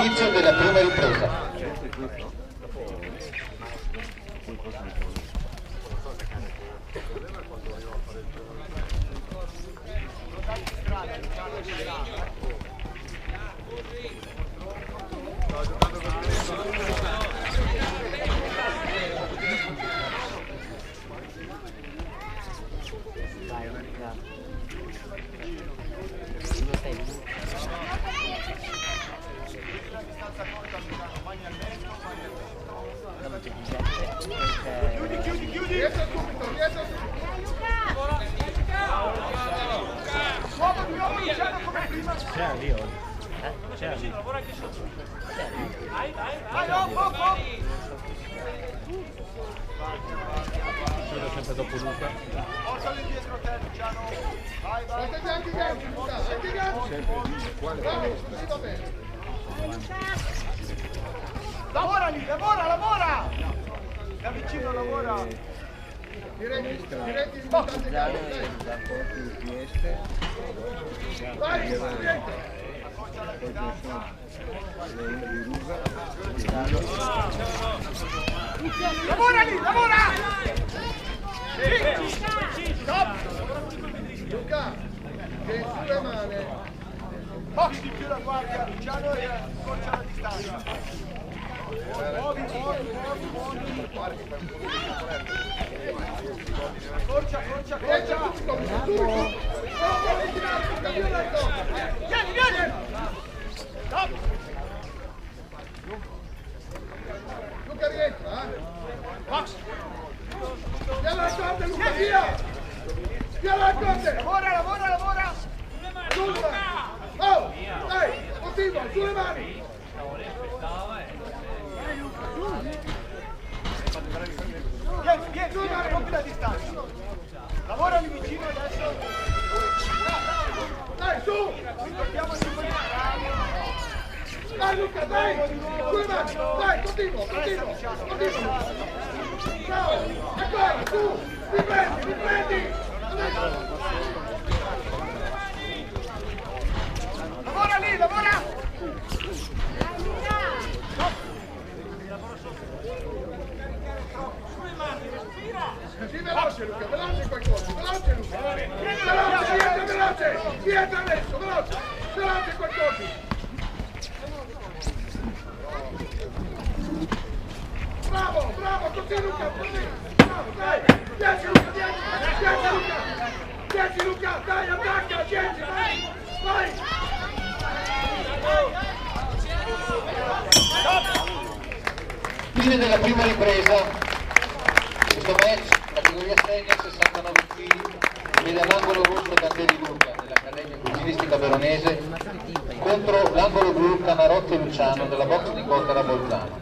Inizio della prima ripresa. C'è lì oggi. C'è lì. Lavora anche sotto. Vai, sono sempre dopo Luca. Portali dietro te, Luciano. Vai. Portati anche i gambi, Luca. Anche i gambi. Bravo, così va bene. Lavora lì, lavora. Da vicino lavora. Diretti smontate gambi, dai. Vai, lavora lì, lavora! Stop! Luca, che sulle mani. Box di più la guardia, Luciano, e accorcia la distanza. Muovi. Accorcia. Vieni! Stop! Luca rientra, Box! Via la corte, Luca, via! Via la corte! Lavora! Sulle mani! Oh! Dai! Continua, sulle mani! Vieni, sulle mani, rompi la distanza! Lavora lì vicino adesso! Dai, su! Ci tocchiamo di quelli. Dai Luca, dai! Sulle mani! Dai, continua! Bravo! Ancora, su! Riprendi! Lavora lì, lavora! Sì, veloce Luca, veloce qualcosa, veloce Luca! Veloce! Dietro adesso, veloce qualcosa! Bravo, così Luca, bravo, dai! 10 Luca, dai, attacca, 10, vai! Fine della prima ripresa. Questo match, categoria senior 69 kg, vede l'angolo rosso Candeli Luca dell'Accademia Cucinistica Veronese contro l'angolo blu Canarotti Luciano della box di Cottara Bolzano.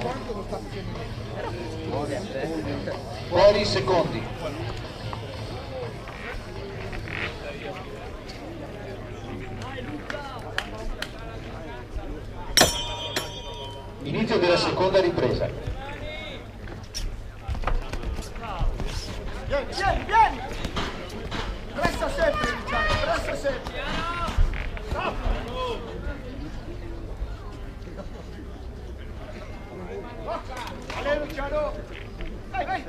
Quanto lo sta facendo? Fuori secondi. Inizio della seconda ripresa. Vieni, vieni! Pressa sempre, Luciano, pressa sempre! Stop! Ale, Luciano! Vai, vai!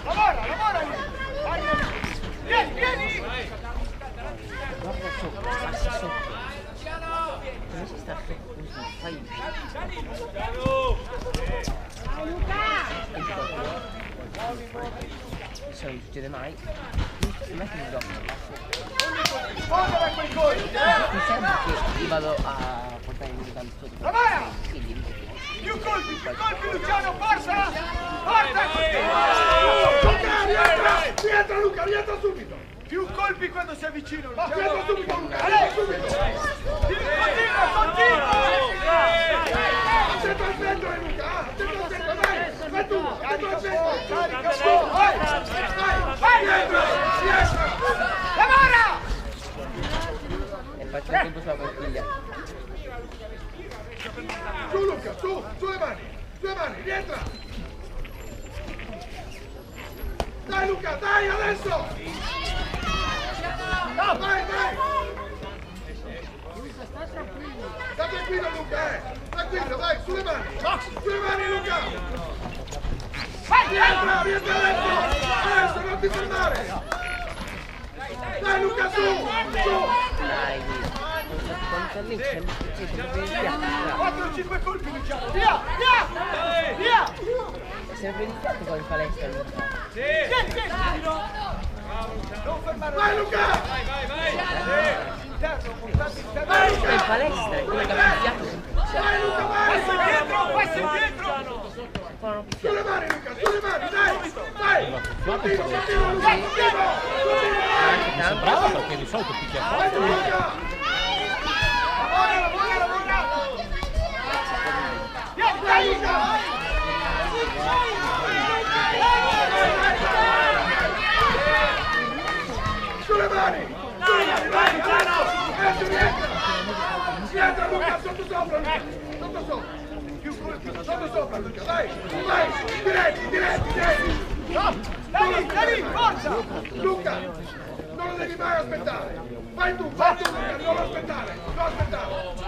Lavora, lavora! Vai! Vieni, vieni! Guarda sotto, passa sotto. Come si sta fai? Se non succede mai, si mette il gioco. Guarda quei colpi, Mi serve che io vado a portare il tanto sotto. Lavora! Quindi Più colpi, Luciano, forza! Forza! Rientra Luca, rientra subito! Più colpi quando sei vicino, Luciano! Rientra subito Luca, rientra subito! Continua, continua! Attento al centro Luca, attento al centro, vai! Vai tu, attento al centro! Carica su, vai! Vai, rientra! Rientra! Lavora! e faccio il tempo sulla conchiglia. Su Luca, su le mani, rientra! Dai Luca, dai adesso! No, vai, vai! Sta tranquillo Luca, tranquillo, vai, sulle mani Luca! Vai, rientra adesso, non ti fermare! Dai Luca, su! Dai, quanto lì c'è il 4-5 colpi Luciano, via! Via! è sempre iniziato poi in palestra. Non fermare! Vai Luca! Vai! Interno, portati interno! Vai In Luca! palestra è quello che ha iniziato. Vai Luca, vai! Passi indietro! Sulle mani Luca, sulle mani, dai! Continua Luca, continua! Sembrava perché di solito picchia Vai forte. Luca! Lavora! Vieni, Luca! Sulle mani! Vai, rientra Luca, sotto sopra Luca! Più colpi, sotto sopra Luca, vai! Diretti! No! Dai, forza! Luca, non lo devi mai aspettare! Vai tu, Luca, non lo aspettare!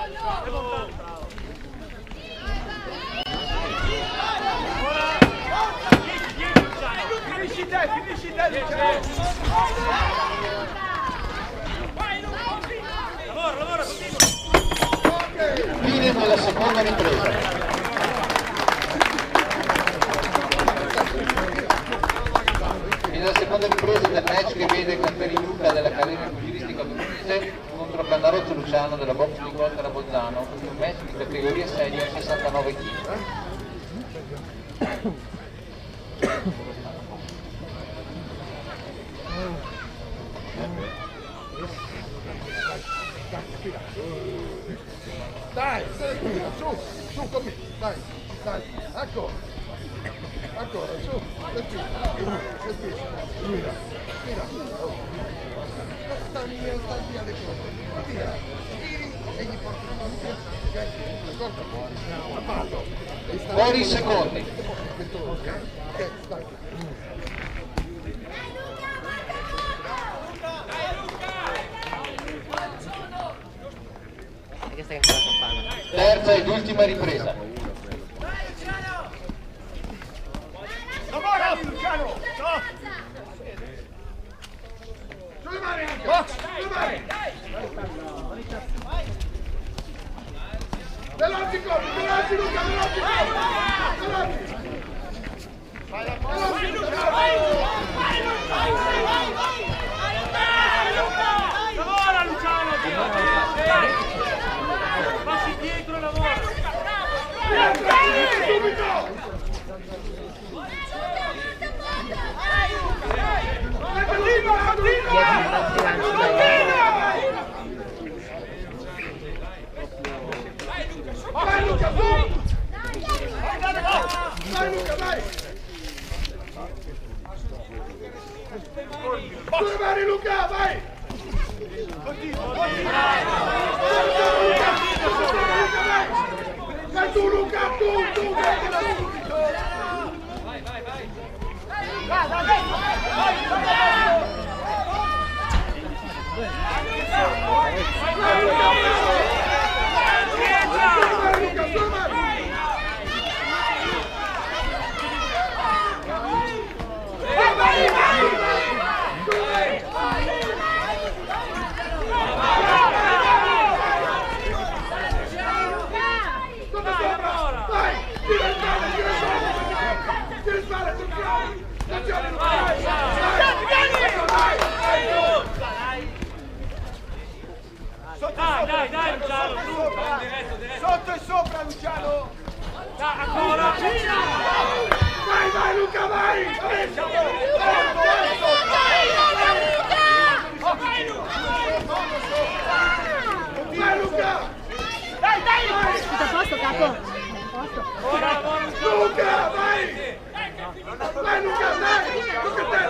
Finisci te, Luciano! Lavora, continua! Fine della seconda ripresa. Fine della seconda ripresa del match che vede Camperi Luca dell'Accademia Pugilistica Bolognese contro Cannarozzo Luciano della Box di Volta Bolzano, un match di categoria senior 69 kg. Dai, su con me, dai, ancora, su, respira, guida, sta via le cose, tira, tiri e gli porti via, ok? D'accordo? Ha fatto. Fuori secondi. Ok, dai. Questa è ancora campana. Terza ed ultima ripresa. Lavora Luciano! Sulle mani Luca! Sulle mani! Veloci Luca! Veloci! Lavora Luciano! Passi dietro, lavora! Subito! Sulle mani Luca, vai! Vai tu Luca, tu! Dai, Luciano, sotto e sopra Luciano! dai, ancora! Vai Luca, vai! Vai Luca! Dai! Tutto a posto, capo? A posto? Luca, vai! Vai Luca, dai! Tocca a te!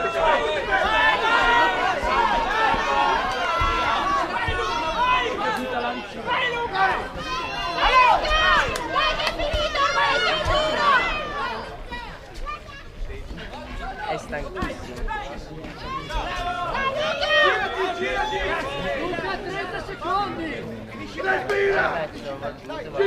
È stanchissimo. Girati! Luca, 30 secondi! Respira! Respira, dai!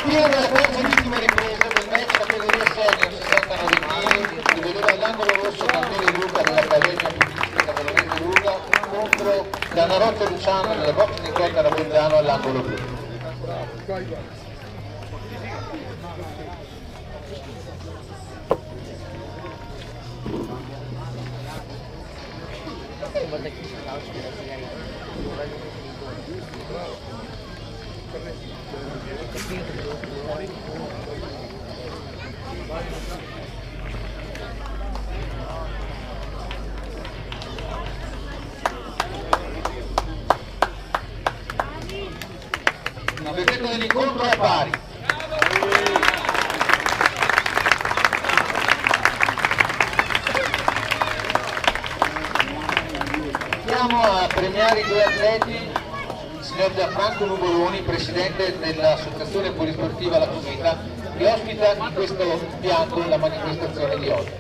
Fine della terza ripresa del match categoria senior 69 kg che vedeva all'angolo rosso Candeli Luca dell'Accademia Pugilistica Veronese Luca contro Canarotto Luciano della box di Cotta Rabolzano all'angolo blu. Guarda chi si sta uscendo la sigaretta. Il verdetto dell'incontro è pari. Andiamo a premiare i due atleti, il signor Gianfranco Nugoloni, presidente dell'associazione polisportiva La Comunità, che ospita in questo impianto la manifestazione di oggi.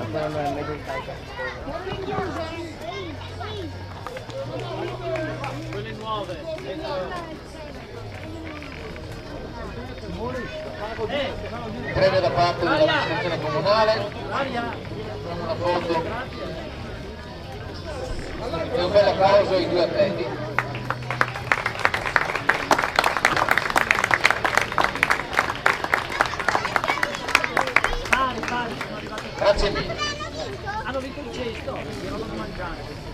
Ancora non è meglio in casa. Quelle nuove! Premio da parte dell'amministrazione comunale, una foto e un bel applauso ai due atleti. Grazie mille. Hanno vinto il cesto, non mangiare.